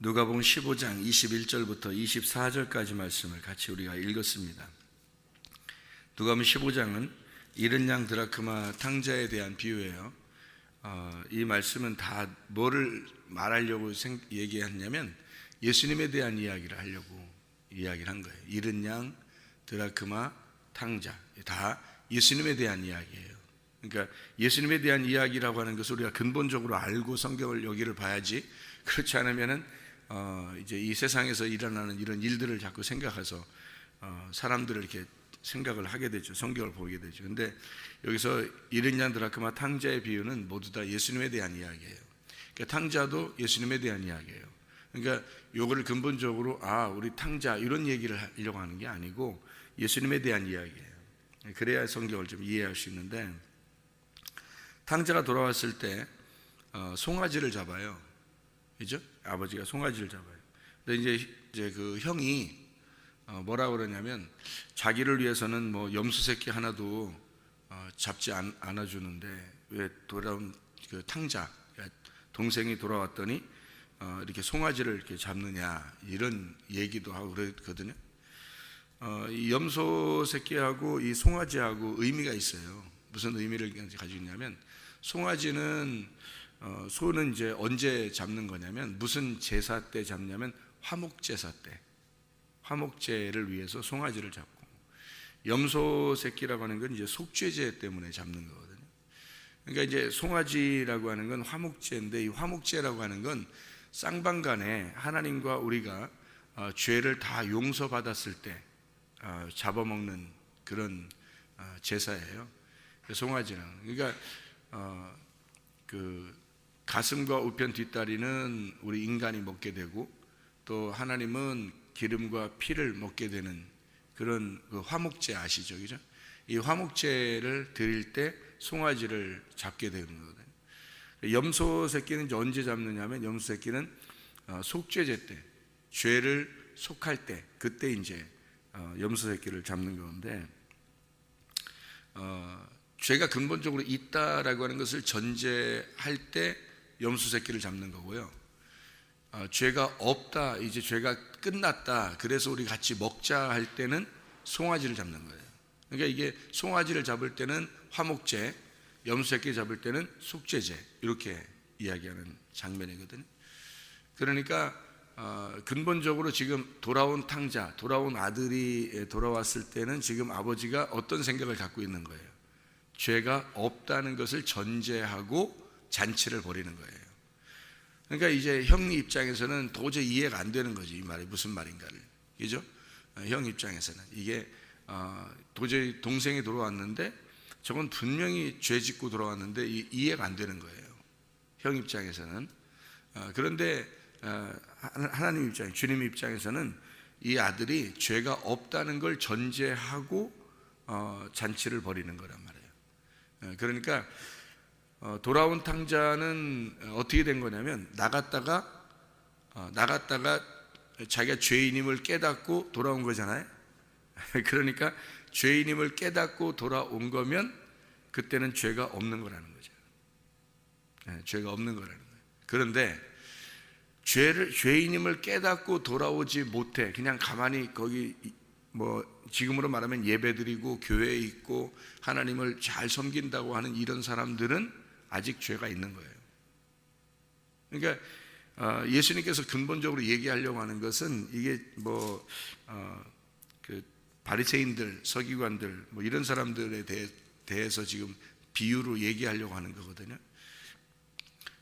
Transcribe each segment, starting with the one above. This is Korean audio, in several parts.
누가복음 15장 21절부터 24절까지 말씀을 같이 우리가 읽었습니다. 누가복음 15장은 잃은 양 드라크마 탕자에 대한 비유예요. 이 말씀은 다 뭐를 말하려고 얘기했냐면 예수님에 대한 이야기를 하려고 이야기를 한 거예요. 잃은 양 드라크마 탕자, 다 예수님에 대한 이야기예요. 그러니까 예수님에 대한 이야기라고 하는 것을 우리가 근본적으로 알고 성경을 여기를 봐야지, 그렇지 않으면은 이제 이 세상에서 일어나는 이런 일들을 자꾸 생각해서 사람들을 이렇게 생각을 하게 되죠. 성경을 보게 되죠. 근데 여기서 잃은 양 드라크마 탕자의 비유는 모두 다 예수님에 대한 이야기예요. 그러니까 탕자도 예수님에 대한 이야기예요. 그러니까 요거를 근본적으로 우리 탕자 이런 얘기를 하려고 하는 게 아니고 예수님에 대한 이야기예요. 그래야 성경을 좀 이해할 수 있는데, 탕자가 돌아왔을 때 송아지를 잡아요. 그죠? 아버지가 송아지를 잡아요. 근데 이제 그 형이 뭐라 그러냐면, 자기를 위해서는 뭐 염소 새끼 하나도 잡지 않아주는데 왜 돌아온 그 탕자 동생이 돌아왔더니 이렇게 송아지를 이렇게 잡느냐, 이런 얘기도 하고 그랬거든요. 이 염소 새끼하고 이 송아지하고 의미가 있어요. 무슨 의미를 가지고 있냐면, 송아지는 소는 이제 언제 잡는 거냐면, 무슨 제사 때 잡냐면 화목제사 때, 화목제를 위해서 송아지를 잡고, 염소 새끼라고 하는 건 이제 속죄제 때문에 잡는 거거든요. 그러니까 이제 송아지라고 하는 건 화목제인데, 이 화목제라고 하는 건 쌍방간에 하나님과 우리가 죄를 다 용서받았을 때 잡아먹는 그런 제사예요, 송아지는. 그러니까 그 가슴과 우편 뒷다리는 우리 인간이 먹게 되고, 또 하나님은 기름과 피를 먹게 되는 그런 그 화목제 아시죠? 그죠? 이 화목제를 드릴 때 송아지를 잡게 되는 거거든요. 염소 새끼는 이제 언제 잡느냐면, 염소 새끼는 속죄제 때, 죄를 속할 때, 그때 이제 염소 새끼를 잡는 건데, 죄가 근본적으로 있다라고 하는 것을 전제할 때 염소 새끼를 잡는 거고요. 죄가 없다, 이제 죄가 끝났다, 그래서 우리 같이 먹자 할 때는 송아지를 잡는 거예요. 그러니까 이게 송아지를 잡을 때는 화목제, 염소 새끼 잡을 때는 속죄제, 이렇게 이야기하는 장면이거든요. 그러니까 근본적으로 지금 돌아온 탕자, 돌아온 아들이 돌아왔을 때는 지금 아버지가 어떤 생각을 갖고 있는 거예요? 죄가 없다는 것을 전제하고 잔치를 벌이는 거예요. 그러니까 이제 형 입장에서는 도저히 이해가 안 되는 거지, 이 말이 무슨 말인가를. 그죠? 형 입장에서는 이게 도저히 동생이 돌아왔는데 저건 분명히 죄 짓고 돌아왔는데 이해가 안 되는 거예요, 형 입장에서는. 그런데 하나님 입장, 주님 입장에서는 이 아들이 죄가 없다는 걸 전제하고 잔치를 벌이는 거란 말이에요. 그러니까 돌아온 탕자는 어떻게 된 거냐면, 나갔다가 자기가 죄인임을 깨닫고 돌아온 거잖아요. 그러니까 죄인임을 깨닫고 돌아온 거면 그때는 죄가 없는 거라는 거죠. 죄가 없는 거라는 거예요. 그런데 죄인임을 깨닫고 돌아오지 못해 그냥 가만히 거기 뭐 지금으로 말하면 예배드리고 교회에 있고 하나님을 잘 섬긴다고 하는 이런 사람들은 아직 죄가 있는 거예요. 그러니까 예수님께서 근본적으로 얘기하려고 하는 것은, 이게 그 바리새인들, 서기관들 뭐 이런 사람들에 대해서 지금 비유로 얘기하려고 하는 거거든요.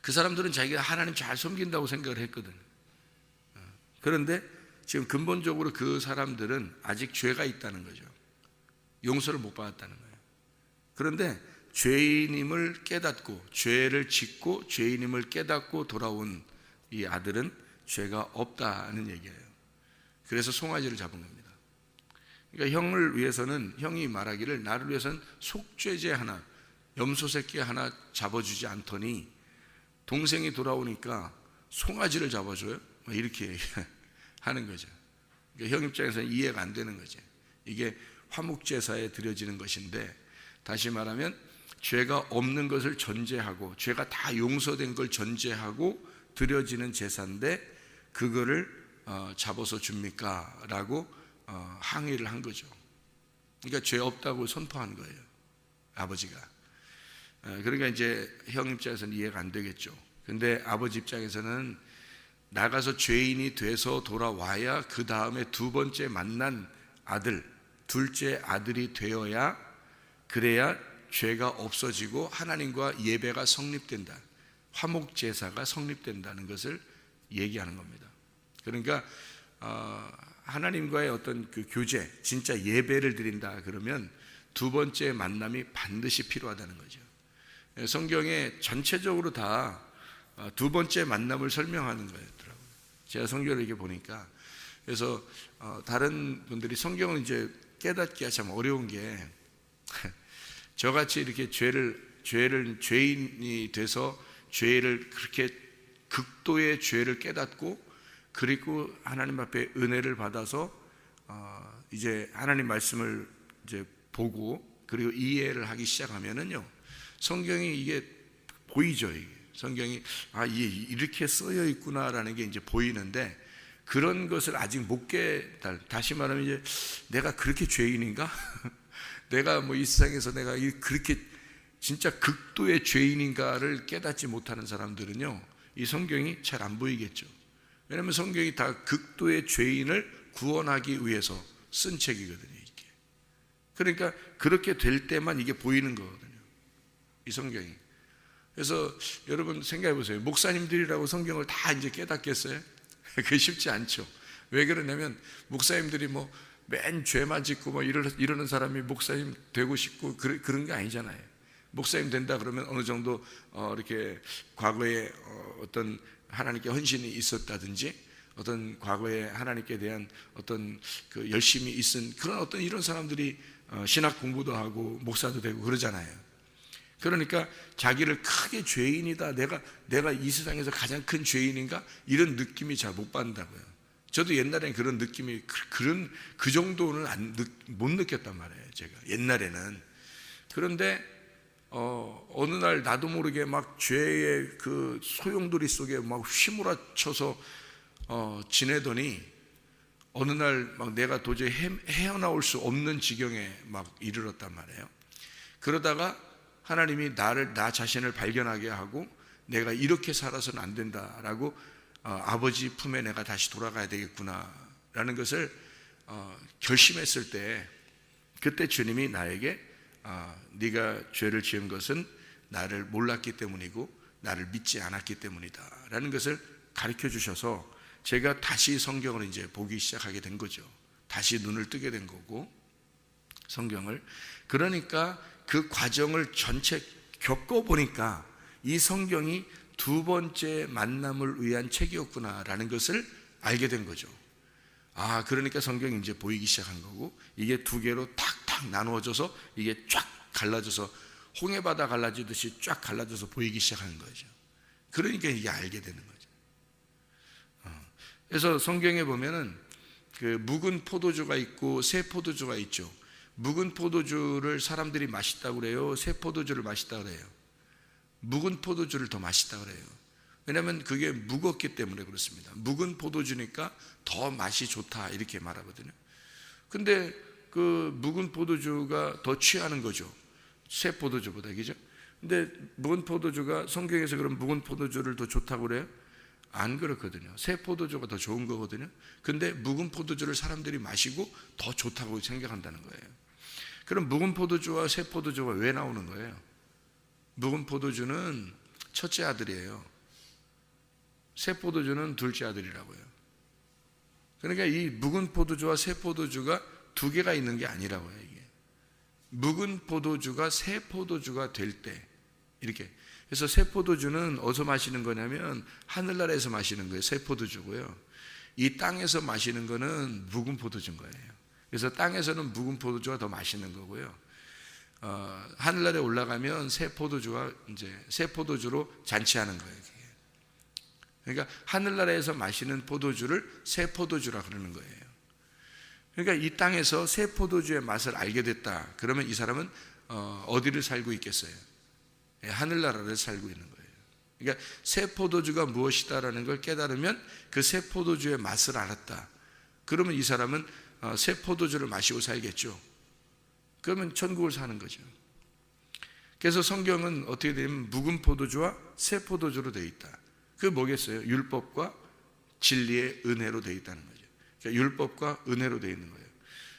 그 사람들은 자기가 하나님 잘 섬긴다고 생각을 했거든요. 그런데 지금 근본적으로 그 사람들은 아직 죄가 있다는 거죠. 용서를 못 받았다는 거예요. 그런데 죄인임을 깨닫고, 죄를 짓고 죄인임을 깨닫고 돌아온 이 아들은 죄가 없다는 얘기예요. 그래서 송아지를 잡은 겁니다. 그러니까 형을 위해서는, 형이 말하기를 나를 위해서는 속죄제 하나, 염소 새끼 하나 잡아주지 않더니 동생이 돌아오니까 송아지를 잡아줘요? 이렇게 하는 거죠. 그러니까 형 입장에서는 이해가 안 되는 거죠. 이게 화목제사에 드려지는 것인데, 다시 말하면 죄가 없는 것을 전제하고, 죄가 다 용서된 걸 전제하고 드려지는 제사인데, 그거를 잡아서 줍니까? 라고 항의를 한 거죠. 그러니까 죄 없다고 선포한 거예요, 아버지가. 그러니까 이제 형 입장에서는 이해가 안 되겠죠. 근데 아버지 입장에서는 나가서 죄인이 돼서 돌아와야 그 다음에 두 번째 만난 아들, 둘째 아들이 되어야, 그래야 죄가 없어지고 하나님과 예배가 성립된다, 화목제사가 성립된다는 것을 얘기하는 겁니다. 그러니까 하나님과의 어떤 그 교제, 진짜 예배를 드린다 그러면 두 번째 만남이 반드시 필요하다는 거죠. 성경에 전체적으로 다 두 번째 만남을 설명하는 거였더라고요. 제가 성경을 이렇게 보니까. 그래서 다른 분들이 성경을 이제 깨닫기가 참 어려운 게 저같이 이렇게 죄인이 돼서 죄를 그렇게 극도의 죄를 깨닫고, 그리고 하나님 앞에 은혜를 받아서 이제 하나님 말씀을 이제 보고 그리고 이해를 하기 시작하면은요, 성경이 이게 보이죠. 이게 성경이 이게 이렇게 쓰여 있구나라는 게 이제 보이는데, 그런 것을 아직 못 깨달. 다시 말하면 이제 내가 그렇게 죄인인가? 내가 뭐 이 세상에서 내가 그렇게 진짜 극도의 죄인인가를 깨닫지 못하는 사람들은요, 이 성경이 잘 안 보이겠죠. 왜냐하면 성경이 다 극도의 죄인을 구원하기 위해서 쓴 책이거든요, 이게. 그러니까 그렇게 될 때만 이게 보이는 거거든요, 이 성경이. 그래서 여러분 생각해 보세요. 목사님들이라고 성경을 다 이제 깨닫겠어요? 그게 쉽지 않죠. 왜 그러냐면 목사님들이 뭐 맨 죄만 짓고 뭐 이러는 사람이 목사님 되고 싶고 그런 게 아니잖아요. 목사님 된다 그러면 어느 정도 이렇게 과거에 어떤 하나님께 헌신이 있었다든지, 어떤 과거에 하나님께 대한 어떤 그 열심이 있은 그런 어떤 이런 사람들이 신학 공부도 하고 목사도 되고 그러잖아요. 그러니까 자기를 크게 죄인이다, 내가 이 세상에서 가장 큰 죄인인가, 이런 느낌이 잘 못 받는다고요. 저도 옛날에는 그런 느낌이 그 정도는 못 느꼈단 말이에요, 제가 옛날에는. 그런데 어느 날 나도 모르게 막 죄의 그 소용돌이 속에 막 휘몰아쳐서 지내더니 어느 날 막 내가 도저히 헤어나올 수 없는 지경에 막 이르렀단 말이에요. 그러다가 하나님이 나 자신을 발견하게 하고, 내가 이렇게 살아서는 안 된다라고 아버지 품에 내가 다시 돌아가야 되겠구나라는 것을 결심했을 때, 그때 주님이 나에게 네가 죄를 지은 것은 나를 몰랐기 때문이고 나를 믿지 않았기 때문이다 라는 것을 가르쳐 주셔서 제가 다시 성경을 이제 보기 시작하게 된 거죠. 다시 눈을 뜨게 된 거고, 성경을. 그러니까 그 과정을 전체 겪어보니까 이 성경이 두 번째 만남을 위한 책이었구나라는 것을 알게 된 거죠. 그러니까 성경이 이제 보이기 시작한 거고, 이게 두 개로 탁탁 나누어져서 이게 쫙 갈라져서 홍해바다 갈라지듯이 쫙 갈라져서 보이기 시작하는 거죠. 그러니까 이게 알게 되는 거죠. 그래서 성경에 보면은 그 묵은 포도주가 있고 새 포도주가 있죠. 묵은 포도주를 사람들이 맛있다고 그래요? 새 포도주를 맛있다고 그래요? 묵은 포도주를 더 맛있다고 그래요. 왜냐하면 그게 묵었기 때문에 그렇습니다. 묵은 포도주니까 더 맛이 좋다 이렇게 말하거든요. 근데 그 묵은 포도주가 더 취하는 거죠, 새 포도주보다. 그죠? 근데 묵은 포도주가 성경에서 그럼 묵은 포도주를 더 좋다고 그래요? 안 그렇거든요. 새 포도주가 더 좋은 거거든요. 근데 묵은 포도주를 사람들이 마시고 더 좋다고 생각한다는 거예요. 그럼 묵은 포도주와 새 포도주가 왜 나오는 거예요? 묵은 포도주는 첫째 아들이에요. 새 포도주는 둘째 아들이라고요. 그러니까 이 묵은 포도주와 새 포도주가 두 개가 있는 게 아니라고요. 이게 묵은 포도주가 새 포도주가 될 때 이렇게. 그래서 새 포도주는 어디서 마시는 거냐면 하늘나라에서 마시는 거예요. 새 포도주고요. 이 땅에서 마시는 거는 묵은 포도주인 거예요. 그래서 땅에서는 묵은 포도주가 더 맛있는 거고요. 하늘나라에 올라가면 새 포도주가 이제 새 포도주로 잔치하는 거예요. 그러니까 하늘나라에서 마시는 포도주를 새 포도주라 그러는 거예요. 그러니까 이 땅에서 새 포도주의 맛을 알게 됐다. 그러면 이 사람은 어디를 살고 있겠어요? 하늘나라를 살고 있는 거예요. 그러니까 새 포도주가 무엇이다라는 걸 깨달으면 그 새 포도주의 맛을 알았다. 그러면 이 사람은 새 포도주를 마시고 살겠죠. 그러면 천국을 사는 거죠. 그래서 성경은 어떻게 되면 묵은 포도주와 새 포도주로 되어 있다. 그게 뭐겠어요? 율법과 진리의 은혜로 되어 있다는 거죠. 그러니까 율법과 은혜로 되어 있는 거예요.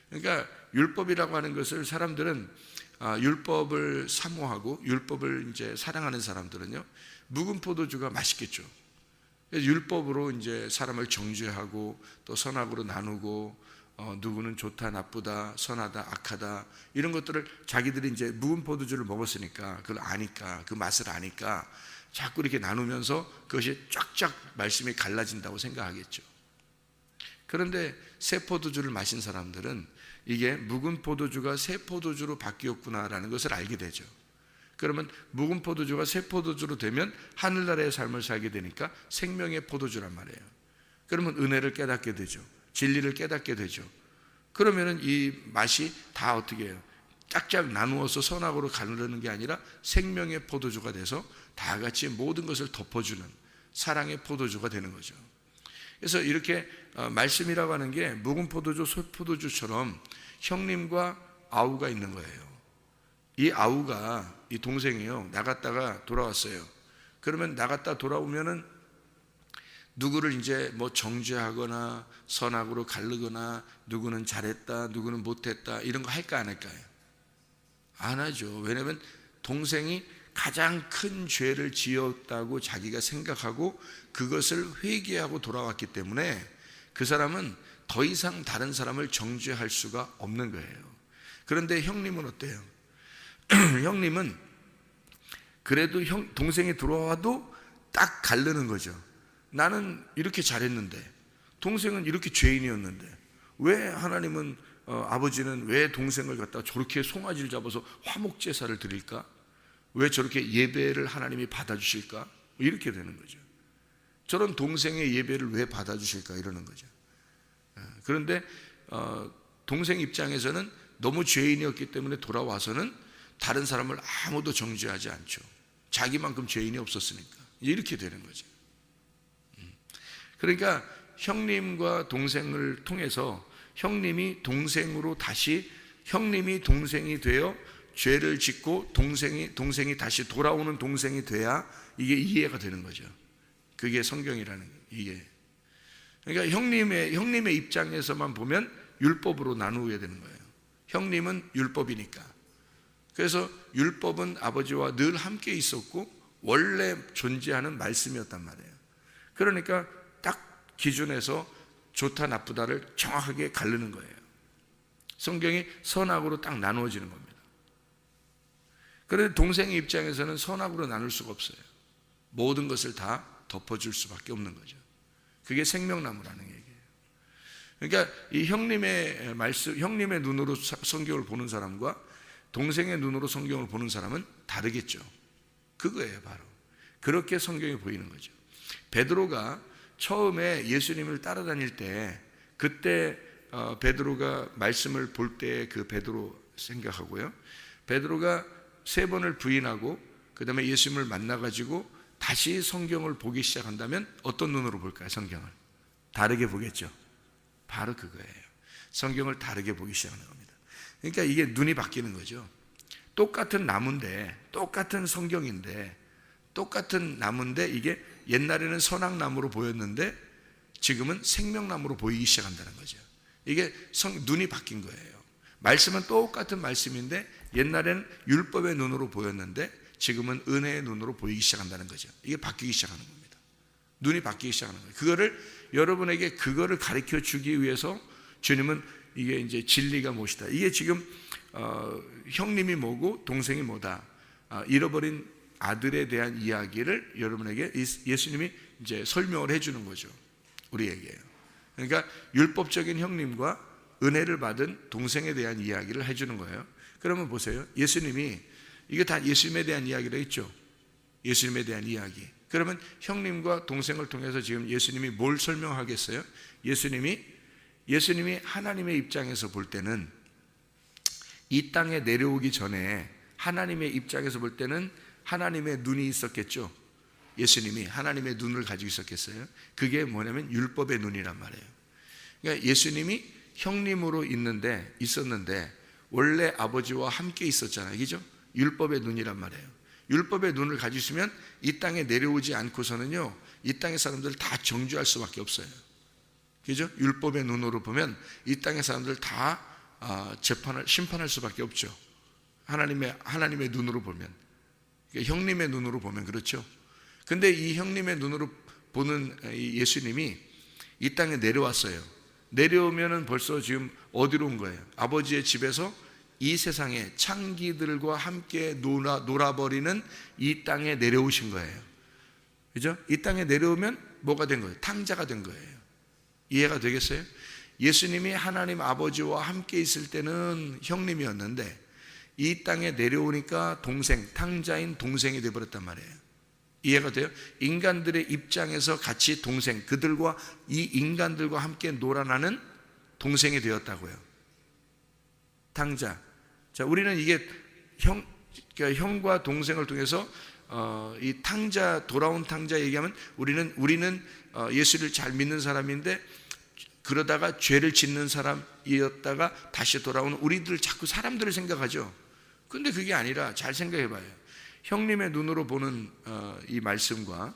그러니까 율법이라고 하는 것을 사람들은 율법을 사모하고 율법을 이제 사랑하는 사람들은요, 묵은 포도주가 맛있겠죠. 그래서 율법으로 이제 사람을 정죄하고 또 선악으로 나누고 누구는 좋다, 나쁘다, 선하다, 악하다 이런 것들을 자기들이 이제 묵은 포도주를 먹었으니까 그걸 아니까 그 맛을 아니까 자꾸 이렇게 나누면서 그것이 쫙쫙 말씀이 갈라진다고 생각하겠죠. 그런데 새 포도주를 마신 사람들은 이게 묵은 포도주가 새 포도주로 바뀌었구나라는 것을 알게 되죠. 그러면 묵은 포도주가 새 포도주로 되면 하늘나라의 삶을 살게 되니까 생명의 포도주란 말이에요. 그러면 은혜를 깨닫게 되죠. 진리를 깨닫게 되죠. 그러면은 이 맛이 다 어떻게 해요? 짝짝 나누어서 선악으로 가르는 게 아니라 생명의 포도주가 돼서 다 같이 모든 것을 덮어주는 사랑의 포도주가 되는 거죠. 그래서 이렇게 말씀이라고 하는 게 묵은 포도주, 소포도주처럼 형님과 아우가 있는 거예요. 이 아우가, 이 동생이요, 나갔다가 돌아왔어요. 그러면 나갔다 돌아오면은 누구를 이제 뭐 정죄하거나 선악으로 가르거나 누구는 잘했다, 누구는 못했다 이런 거 할까 안 할까요? 안 하죠. 왜냐하면 동생이 가장 큰 죄를 지었다고 자기가 생각하고 그것을 회개하고 돌아왔기 때문에 그 사람은 더 이상 다른 사람을 정죄할 수가 없는 거예요. 그런데 형님은 어때요? 형님은 그래도 동생이 들어와도 딱 가르는 거죠. 나는 이렇게 잘했는데 동생은 이렇게 죄인이었는데 왜 하나님은 아버지는 왜 동생을 갖다가 저렇게 송아지를 잡아서 화목제사를 드릴까? 왜 저렇게 예배를 하나님이 받아주실까? 이렇게 되는 거죠. 저런 동생의 예배를 왜 받아주실까? 이러는 거죠. 그런데 동생 입장에서는 너무 죄인이었기 때문에 돌아와서는 다른 사람을 아무도 정죄하지 않죠. 자기만큼 죄인이 없었으니까. 이렇게 되는 거죠. 그러니까 형님과 동생을 통해서 형님이 동생으로 다시 형님이 동생이 되어 죄를 짓고 동생이 다시 돌아오는 동생이 돼야 이게 이해가 되는 거죠. 그게 성경이라는 이해. 그러니까 형님의 입장에서만 보면 율법으로 나누어야 되는 거예요. 형님은 율법이니까. 그래서 율법은 아버지와 늘 함께 있었고 원래 존재하는 말씀이었단 말이에요. 그러니까 딱 기준에서 좋다 나쁘다를 정확하게 가르는 거예요. 성경이 선악으로 딱 나누어지는 겁니다. 그런데 동생의 입장에서는 선악으로 나눌 수가 없어요. 모든 것을 다 덮어줄 수밖에 없는 거죠. 그게 생명나무라는 얘기예요. 그러니까 이 형님의 말씀, 형님의 눈으로 성경을 보는 사람과 동생의 눈으로 성경을 보는 사람은 다르겠죠. 그거예요, 바로. 그렇게 성경이 보이는 거죠. 베드로가 처음에 예수님을 따라다닐 때 그때 베드로가 말씀을 볼 때 그 베드로 생각하고요. 베드로가 3번을 부인하고 그 다음에 예수님을 만나가지고 다시 성경을 보기 시작한다면 어떤 눈으로 볼까요? 성경을 다르게 보겠죠. 바로 그거예요. 성경을 다르게 보기 시작하는 겁니다. 그러니까 이게 눈이 바뀌는 거죠. 똑같은 나무인데, 똑같은 성경인데, 똑같은 나무인데 이게 옛날에는 선악나무로 보였는데 지금은 생명나무로 보이기 시작한다는 거죠. 이게 눈이 바뀐 거예요. 말씀은 똑같은 말씀인데 옛날에는 율법의 눈으로 보였는데 지금은 은혜의 눈으로 보이기 시작한다는 거죠. 이게 바뀌기 시작하는 겁니다. 눈이 바뀌기 시작하는 거예요. 그거를 여러분에게 그거를 가르쳐 주기 위해서 주님은 이게 이제 진리가 무엇이다. 이게 지금 형님이 뭐고 동생이 뭐다. 잃어버린 아들에 대한 이야기를 여러분에게 예수님이 이제 설명을 해주는 거죠. 우리에게요. 그러니까 율법적인 형님과 은혜를 받은 동생에 대한 이야기를 해주는 거예요. 그러면 보세요. 예수님이 이게 다 예수님에 대한 이야기라 했죠. 예수님에 대한 이야기. 그러면 형님과 동생을 통해서 지금 예수님이 뭘 설명하겠어요? 예수님이 하나님의 입장에서 볼 때는 이 땅에 내려오기 전에 하나님의 입장에서 볼 때는 하나님의 눈이 있었겠죠. 예수님이 하나님의 눈을 가지고 있었겠어요? 그게 뭐냐면 율법의 눈이란 말이에요. 그러니까 예수님이 형님으로 있었는데 원래 아버지와 함께 있었잖아요. 그죠? 율법의 눈이란 말이에요. 율법의 눈을 가지고 있으면 이 땅에 내려오지 않고서는요, 이 땅의 사람들을 다 정죄할 수밖에 없어요. 그죠? 율법의 눈으로 보면 이 땅의 사람들 다 심판할 수밖에 없죠. 하나님의 눈으로 보면, 그러니까 형님의 눈으로 보면 그렇죠. 근데 이 형님의 눈으로 보는 예수님이 이 땅에 내려왔어요. 내려오면은 벌써 지금 어디로 온 거예요? 아버지의 집에서 이 세상에 창기들과 함께 놀아버리는 이 땅에 내려오신 거예요. 그죠? 이 땅에 내려오면 뭐가 된 거예요? 탕자가 된 거예요. 이해가 되겠어요? 예수님이 하나님 아버지와 함께 있을 때는 형님이었는데 이 땅에 내려오니까 탕자인 동생이 되어버렸단 말이에요. 이해가 돼요? 인간들의 입장에서 같이 그들과 이 인간들과 함께 놀아나는 동생이 되었다고요. 탕자. 자, 우리는 이게 그러니까 형과 동생을 통해서 이 돌아온 탕자 얘기하면 우리는 예수를 잘 믿는 사람인데 그러다가 죄를 짓는 사람이었다가 다시 돌아오는 우리들 자꾸 사람들을 생각하죠. 근데 그게 아니라 잘 생각해 봐요. 형님의 눈으로 보는 이 말씀과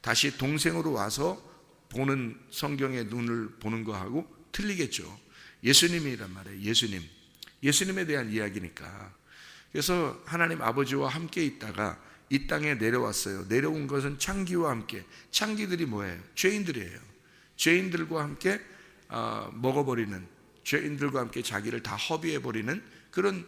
다시 동생으로 와서 보는 성경의 눈을 보는 거하고 틀리겠죠. 예수님이란 말이에요. 예수님에 대한 이야기니까. 그래서 하나님 아버지와 함께 있다가 이 땅에 내려왔어요. 내려온 것은 창기와 함께. 창기들이 뭐예요? 죄인들이에요. 죄인들과 함께 먹어버리는, 죄인들과 함께 자기를 다 허비해버리는 그런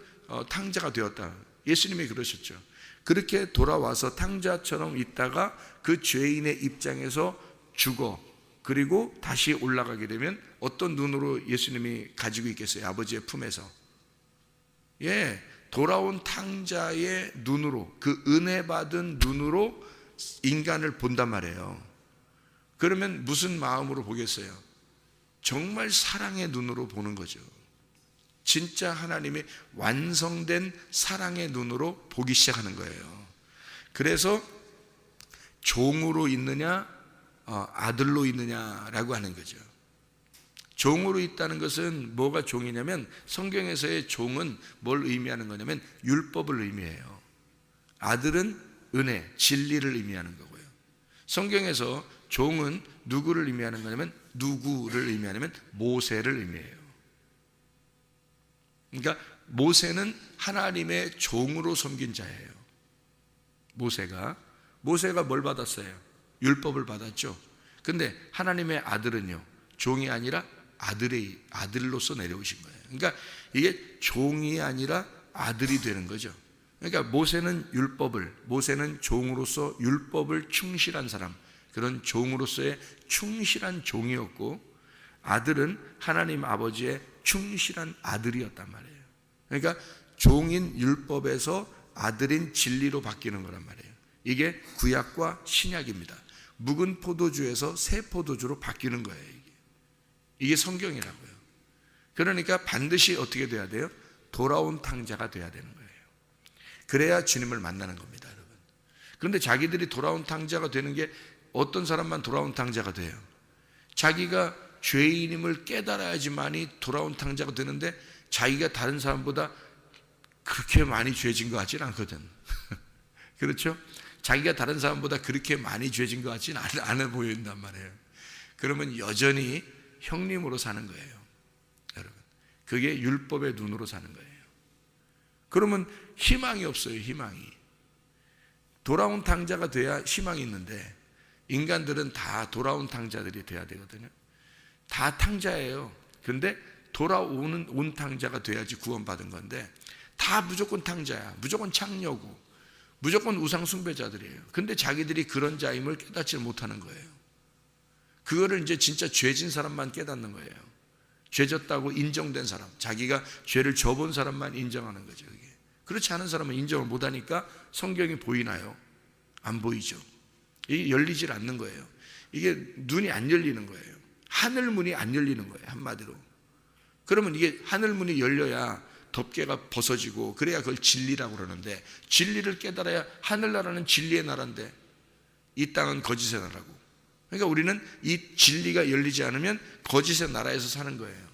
탕자가 되었다. 예수님이 그러셨죠. 그렇게 돌아와서 탕자처럼 있다가 그 죄인의 입장에서 죽어 그리고 다시 올라가게 되면 어떤 눈으로 예수님이 가지고 있겠어요? 아버지의 품에서. 돌아온 탕자의 눈으로, 그 은혜 받은 눈으로 인간을 본단 말이에요. 그러면 무슨 마음으로 보겠어요? 정말 사랑의 눈으로 보는 거죠. 진짜 하나님의 완성된 사랑의 눈으로 보기 시작하는 거예요. 그래서 종으로 있느냐 아들로 있느냐라고 하는 거죠. 종으로 있다는 것은 뭐가 종이냐면 성경에서의 종은 뭘 의미하는 거냐면 율법을 의미해요. 아들은 은혜, 진리를 의미하는 거고요. 성경에서 종은 누구를 의미하는 거냐면 모세를 의미해요. 그러니까 모세는 하나님의 종으로 섬긴 자예요. 모세가 뭘 받았어요? 율법을 받았죠. 근데 하나님의 아들은요, 종이 아니라 아들로서 내려오신 거예요. 그러니까 이게 종이 아니라 아들이 되는 거죠. 그러니까 모세는 종으로서 율법을 충실한 사람, 그런 종으로서의 충실한 종이었고, 아들은 하나님 아버지의 충실한 아들이었단 말이에요. 그러니까 종인 율법에서 아들인 진리로 바뀌는 거란 말이에요. 이게 구약과 신약입니다. 묵은 포도주에서 새 포도주로 바뀌는 거예요. 이게 성경이라고요. 그러니까 반드시 어떻게 돼야 돼요? 돌아온 탕자가 돼야 되는 거예요. 그래야 주님을 만나는 겁니다, 여러분. 그런데 자기들이 돌아온 탕자가 되는 게 어떤 사람만 돌아온 탕자가 돼요? 자기가 죄인임을 깨달아야지만이 돌아온 탕자가 되는데 자기가 다른 사람보다 그렇게 많이 죄진 것 같지는 않거든. 그렇죠? 자기가 다른 사람보다 그렇게 많이 죄진 것 같지는 않아 보인단 말이에요. 그러면 여전히 형님으로 사는 거예요, 여러분. 그게 율법의 눈으로 사는 거예요. 그러면 희망이 없어요. 희망이. 돌아온 탕자가 돼야 희망이 있는데 인간들은 다 돌아온 탕자들이 돼야 되거든요. 다 탕자예요. 근데 온 탕자가 돼야지 구원받은 건데 다 무조건 탕자야. 무조건 창녀고 무조건 우상 숭배자들이에요. 근데 자기들이 그런 자임을 깨닫지 못하는 거예요. 그거를 이제 진짜 죄진 사람만 깨닫는 거예요. 죄졌다고 인정된 사람, 자기가 죄를 져본 사람만 인정하는 거죠. 그게. 그렇지 않은 사람은 인정을 못하니까 성경이 보이나요? 안 보이죠. 이게 열리질 않는 거예요. 이게 눈이 안 열리는 거예요. 하늘문이 안 열리는 거예요, 한마디로. 그러면 이게 하늘문이 열려야 덮개가 벗어지고 그래야 그걸 진리라고 그러는데, 진리를 깨달아야, 하늘나라는 진리의 나라인데 이 땅은 거짓의 나라고. 그러니까 우리는 이 진리가 열리지 않으면 거짓의 나라에서 사는 거예요.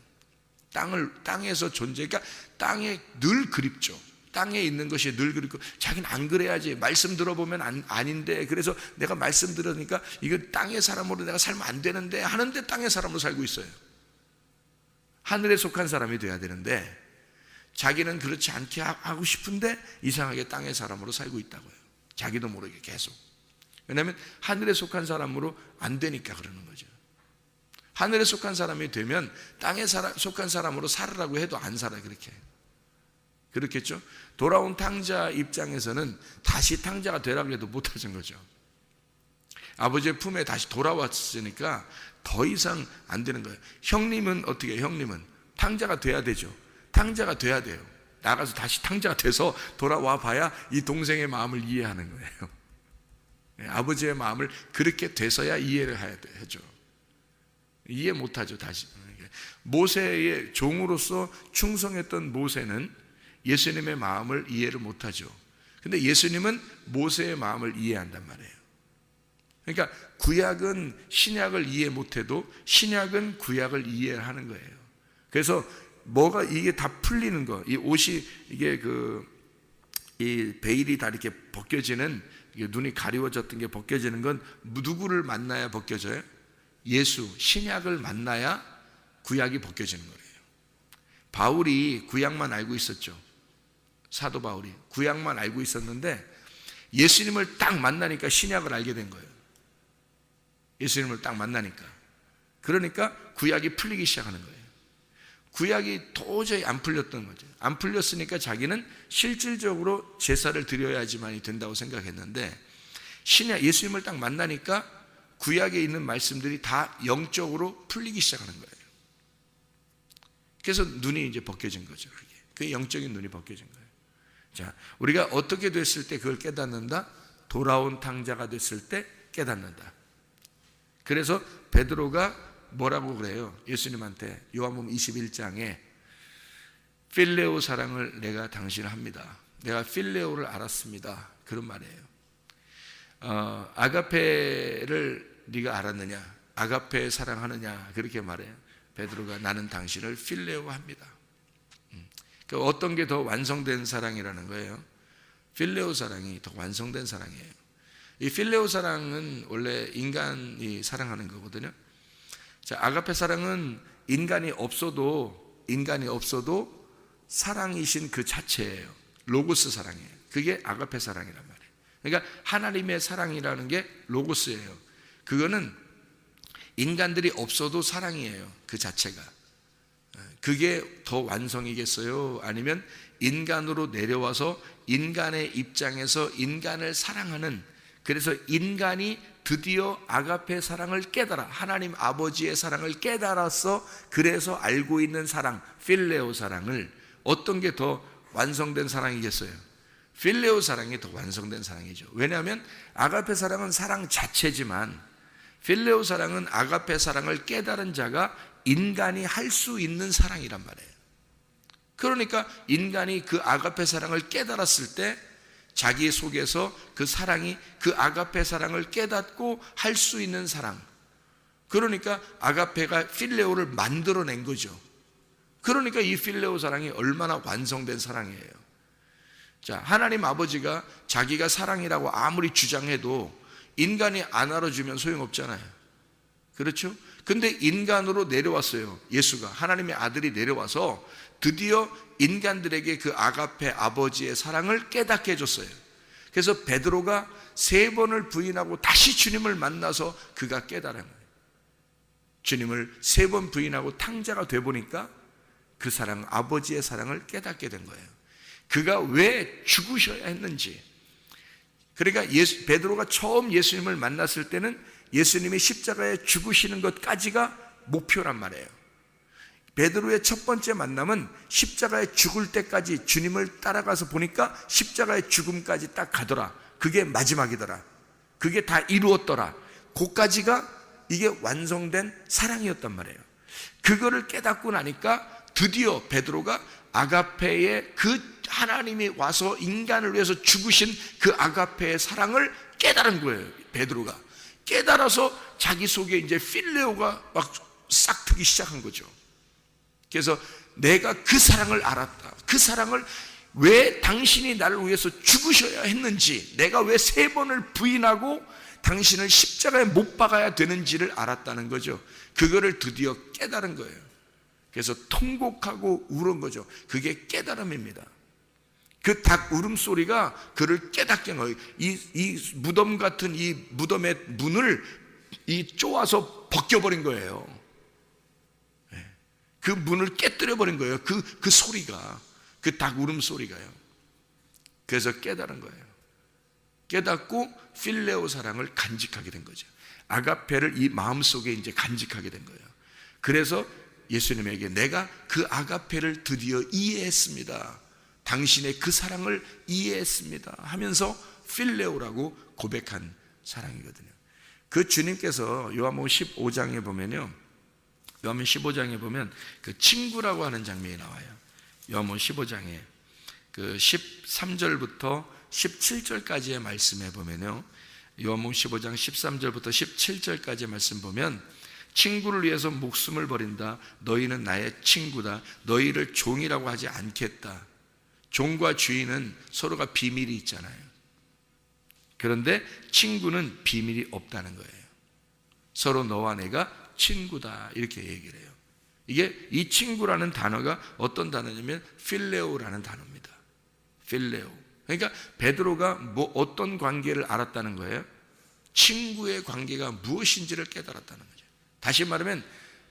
땅에서 그러니까 땅에 늘 그립죠. 땅에 있는 것이 늘 그립고, 자기는 안 그래야지, 말씀 들어보면 아닌데, 그래서 내가 말씀 들으니까 이거 땅의 사람으로 내가 살면 안 되는데 하는데 땅의 사람으로 살고 있어요. 하늘에 속한 사람이 돼야 되는데 자기는 그렇지 않게 하고 싶은데 이상하게 땅의 사람으로 살고 있다고요. 자기도 모르게 계속. 왜냐하면 하늘에 속한 사람으로 안 되니까 그러는 거죠. 하늘에 속한 사람이 되면 땅에 속한 사람으로 살으라고 해도 안 살아요. 그렇겠죠? 돌아온 탕자 입장에서는 다시 탕자가 되라고 해도 못하신 거죠. 아버지의 품에 다시 돌아왔으니까 더 이상 안 되는 거예요. 형님은 어떻게 해요? 형님은 탕자가 돼야 되죠. 탕자가 돼야 돼요. 나가서 다시 탕자가 돼서 돌아와 봐야 이 동생의 마음을 이해하는 거예요. 아버지의 마음을 그렇게 돼서야 이해를 해야죠. 이해 못하죠. 다시. 모세의 종으로서 충성했던 모세는 예수님의 마음을 이해를 못하죠. 근데 예수님은 모세의 마음을 이해한단 말이에요. 그러니까 구약은 신약을 이해 못해도 신약은 구약을 이해하는 거예요. 그래서 뭐가 이게 다 풀리는 거, 이 옷이 이게 이 베일이 다 이렇게 벗겨지는, 눈이 가리워졌던 게 벗겨지는 건 누구를 만나야 벗겨져요? 예수, 신약을 만나야 구약이 벗겨지는 거예요. 바울이 구약만 알고 있었죠. 사도 바울이 구약만 알고 있었는데 예수님을 딱 만나니까 신약을 알게 된 거예요. 예수님을 딱 만나니까. 그러니까 구약이 풀리기 시작하는 거예요. 구약이 도저히 안 풀렸던 거죠. 안 풀렸으니까 자기는 실질적으로 제사를 드려야지만이 된다고 생각했는데 예수님을 딱 만나니까 구약에 있는 말씀들이 다 영적으로 풀리기 시작하는 거예요. 그래서 눈이 이제 벗겨진 거죠. 그게 영적인 눈이 벗겨진 거예요. 자, 우리가 어떻게 됐을 때 그걸 깨닫는다? 돌아온 탕자가 됐을 때 깨닫는다. 그래서 베드로가 뭐라고 그래요? 예수님한테 요한복음 21장에 필레오 사랑을 내가 당신을 합니다. 내가 필레오를 알았습니다. 그런 말이에요. 아가페를 네가 알았느냐? 아가페 사랑하느냐? 그렇게 말해요. 베드로가 나는 당신을 필레오 합니다. 그러니까 어떤 게 더 완성된 사랑이라는 거예요? 필레오 사랑이 더 완성된 사랑이에요. 이 필레오 사랑은 원래 인간이 사랑하는 거거든요. 자, 아가페 사랑은 인간이 없어도 사랑이신 그 자체예요. 로고스 사랑이에요. 그게 아가페 사랑이란 말이에요. 그러니까 하나님의 사랑이라는 게 로고스예요. 그거는 인간들이 없어도 사랑이에요. 그 자체가. 그게 더 완성이겠어요? 아니면 인간으로 내려와서 인간의 입장에서 인간을 사랑하는, 그래서 인간이 드디어 아가페 사랑을 깨달아, 하나님 아버지의 사랑을 깨달아서 그래서 알고 있는 사랑, 필레오 사랑을, 어떤 게 더 완성된 사랑이겠어요? 필레오 사랑이 더 완성된 사랑이죠. 왜냐하면 아가페 사랑은 사랑 자체지만 필레오 사랑은 아가페 사랑을 깨달은 자가 인간이 할 수 있는 사랑이란 말이에요. 그러니까 인간이 그 아가페 사랑을 깨달았을 때 자기 속에서 그 사랑이 그 아가페 사랑을 깨닫고 할 수 있는 사랑, 그러니까 아가페가 필레오를 만들어낸 거죠. 그러니까 이 필레오 사랑이 얼마나 완성된 사랑이에요. 자, 하나님 아버지가 자기가 사랑이라고 아무리 주장해도 인간이 안 알아주면 소용없잖아요. 그렇죠? 근데 인간으로 내려왔어요. 예수가, 하나님의 아들이 내려와서 드디어 인간들에게 그 아가페 아버지의 사랑을 깨닫게 해줬어요. 그래서 베드로가 3번을 부인하고 다시 주님을 만나서 그가 깨달은 거예요. 주님을 3번 부인하고 탕자가 돼보니까 그 사랑, 아버지의 사랑을 깨닫게 된 거예요. 그가 왜 죽으셔야 했는지. 그러니까 베드로가 처음 예수님을 만났을 때는 예수님이 십자가에 죽으시는 것까지가 목표란 말이에요. 베드로의 첫 번째 만남은 십자가에 죽을 때까지 주님을 따라가서 보니까 십자가의 죽음까지 딱 가더라. 그게 마지막이더라. 그게 다 이루었더라. 그까지가 이게 완성된 사랑이었단 말이에요. 그거를 깨닫고 나니까 드디어 베드로가 아가페의 그 하나님이 와서 인간을 위해서 죽으신 그 아가페의 사랑을 깨달은 거예요. 베드로가 깨달아서 자기 속에 이제 필레오가 막 싹트기 시작한 거죠. 그래서 내가 그 사랑을 알았다. 그 사랑을 왜 당신이 나를 위해서 죽으셔야 했는지, 내가 왜 3번을 부인하고 당신을 십자가에 못 박아야 되는지를 알았다는 거죠. 그거를 드디어 깨달은 거예요. 그래서 통곡하고 울은 거죠. 그게 깨달음입니다. 그 닭 울음소리가 그를 깨닫게 한 거예요. 이 무덤 같은 이 무덤의 문을 쪼아서 벗겨버린 거예요. 그 문을 깨뜨려 버린 거예요. 그 소리가, 그 닭 울음소리가요. 그래서 깨달은 거예요. 깨닫고 필레오 사랑을 간직하게 된 거죠. 아가페를 이 마음속에 이제 간직하게 된 거예요. 그래서 예수님에게 내가 그 아가페를 드디어 이해했습니다. 당신의 그 사랑을 이해했습니다 하면서 필레오라고 고백한 사랑이거든요. 그 주님께서 요한복음 15장에 보면요, 요한복음 15장에 보면 그 친구라고 하는 장면이 나와요. 요한복음 15장에 그 13절부터 17절까지의 말씀에 보면요, 요한복음 15장 13절부터 17절까지의 말씀 보면, 친구를 위해서 목숨을 버린다. 너희는 나의 친구다. 너희를 종이라고 하지 않겠다. 종과 주인은 서로가 비밀이 있잖아요. 그런데 친구는 비밀이 없다는 거예요. 서로 너와 내가 친구다, 이렇게 얘기를 해요. 이게 이 친구라는 단어가 어떤 단어냐면 필레오라는 단어입니다. 필레오. 그러니까 베드로가 어떤 관계를 알았다는 거예요? 친구의 관계가 무엇인지를 깨달았다는 거죠. 다시 말하면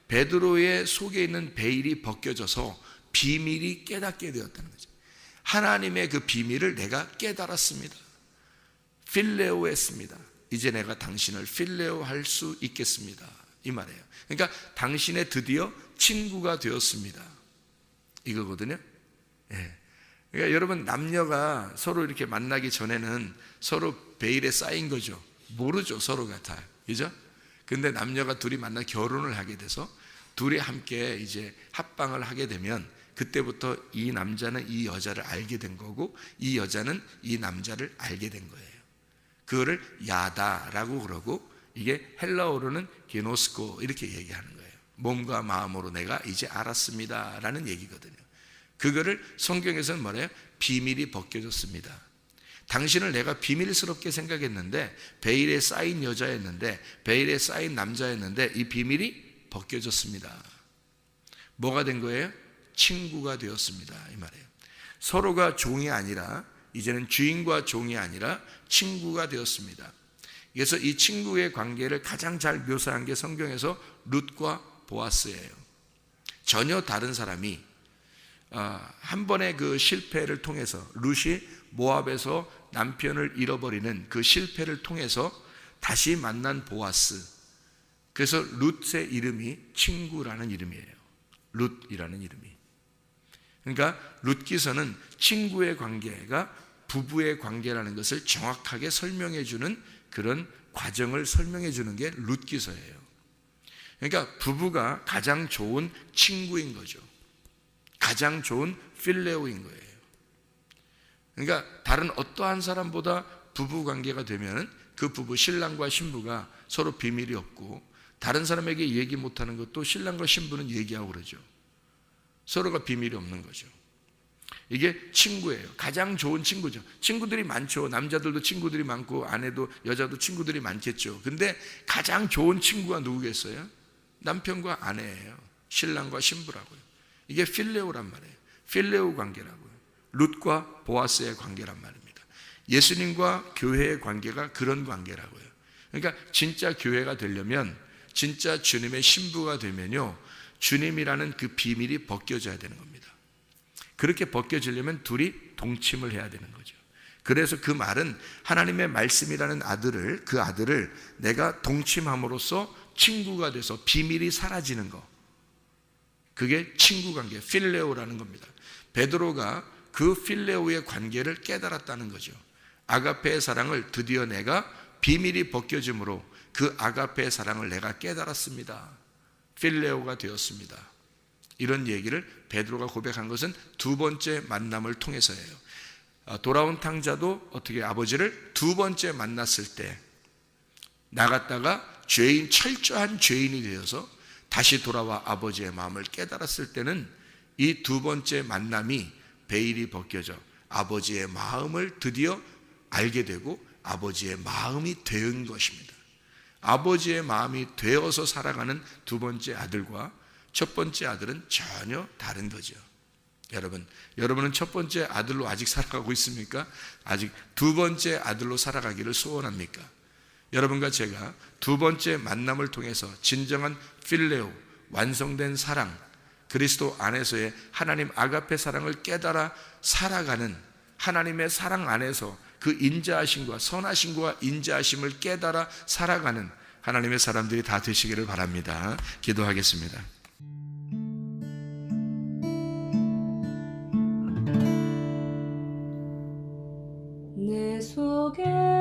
베드로의 속에 있는 베일이 벗겨져서 비밀이 깨닫게 되었다는 거죠. 하나님의 그 비밀을 내가 깨달았습니다. 필레오 했습니다. 이제 내가 당신을 필레오 할 수 있겠습니다, 이 말이에요. 그러니까 당신의 드디어 친구가 되었습니다, 이거거든요. 그러니까 여러분, 남녀가 서로 이렇게 만나기 전에는 서로 베일에 쌓인 거죠. 모르죠, 서로가 다. 그죠? 근데 남녀가 둘이 만나 결혼을 하게 돼서 둘이 함께 이제 합방을 하게 되면 그때부터 이 남자는 이 여자를 알게 된 거고 이 여자는 이 남자를 알게 된 거예요. 그거를 야다라고 그러고, 이게 헬라어로는 게노스코 이렇게 얘기하는 거예요. 몸과 마음으로 내가 이제 알았습니다 라는 얘기거든요. 그거를 성경에서는 뭐래요? 비밀이 벗겨졌습니다. 당신을 내가 비밀스럽게 생각했는데, 베일에 쌓인 여자였는데, 베일에 쌓인 남자였는데 이 비밀이 벗겨졌습니다. 뭐가 된 거예요? 친구가 되었습니다, 이 말이에요. 서로가 종이 아니라 이제는 주인과 종이 아니라 친구가 되었습니다. 그래서 이 친구의 관계를 가장 잘 묘사한 게 성경에서 룻과 보아스예요. 전혀 다른 사람이 한 번의 그 실패를 통해서, 룻이 모압에서 남편을 잃어버리는 그 실패를 통해서 다시 만난 보아스. 그래서 룻의 이름이 친구라는 이름이에요. 룻이라는 이름이. 그러니까 룻기서는 친구의 관계가 부부의 관계라는 것을 정확하게 설명해 주는 그런 과정을 설명해 주는 게 룻기서예요. 그러니까 부부가 가장 좋은 친구인 거죠. 가장 좋은 필레오인 거예요. 그러니까 다른 어떠한 사람보다 부부 관계가 되면 그 부부, 신랑과 신부가 서로 비밀이 없고, 다른 사람에게 얘기 못하는 것도 신랑과 신부는 얘기하고 그러죠. 서로가 비밀이 없는 거죠. 이게 친구예요. 가장 좋은 친구죠. 친구들이 많죠. 남자들도 친구들이 많고 아내도, 여자도 친구들이 많겠죠. 근데 가장 좋은 친구가 누구겠어요? 남편과 아내예요. 신랑과 신부라고요. 이게 필레오란 말이에요. 필레오 관계라고요. 룻과 보아스의 관계란 말입니다. 예수님과 교회의 관계가 그런 관계라고요. 그러니까 진짜 교회가 되려면, 진짜 주님의 신부가 되면요, 주님이라는 그 비밀이 벗겨져야 되는 겁니다. 그렇게 벗겨지려면 둘이 동침을 해야 되는 거죠. 그래서 그 말은 하나님의 말씀이라는 아들을, 그 아들을 내가 동침함으로써 친구가 돼서 비밀이 사라지는 거, 그게 친구 관계, 필레오라는 겁니다. 베드로가 그 필레오의 관계를 깨달았다는 거죠. 아가페의 사랑을 드디어 내가 비밀이 벗겨짐으로 그 아가페의 사랑을 내가 깨달았습니다. 필레오가 되었습니다. 이런 얘기를 베드로가 고백한 것은 두 번째 만남을 통해서예요. 돌아온 탕자도 어떻게 아버지를 두 번째 만났을 때 나갔다가 철저한 죄인이 되어서 다시 돌아와 아버지의 마음을 깨달았을 때는 이 두 번째 만남이 베일이 벗겨져 아버지의 마음을 드디어 알게 되고 아버지의 마음이 된 것입니다. 아버지의 마음이 되어서 살아가는 두 번째 아들과 첫 번째 아들은 전혀 다른 거죠. 여러분은 첫 번째 아들로 아직 살아가고 있습니까? 아직 두 번째 아들로 살아가기를 소원합니까? 여러분과 제가 두 번째 만남을 통해서 진정한 필레오, 완성된 사랑, 그리스도 안에서의 하나님 아가페 사랑을 깨달아 살아가는 하나님의 사랑 안에서 그 인자하심과 선하심과 인자하심을 깨달아 살아가는 하나님의 사람들이 다 되시기를 바랍니다. 기도하겠습니다. 내 속에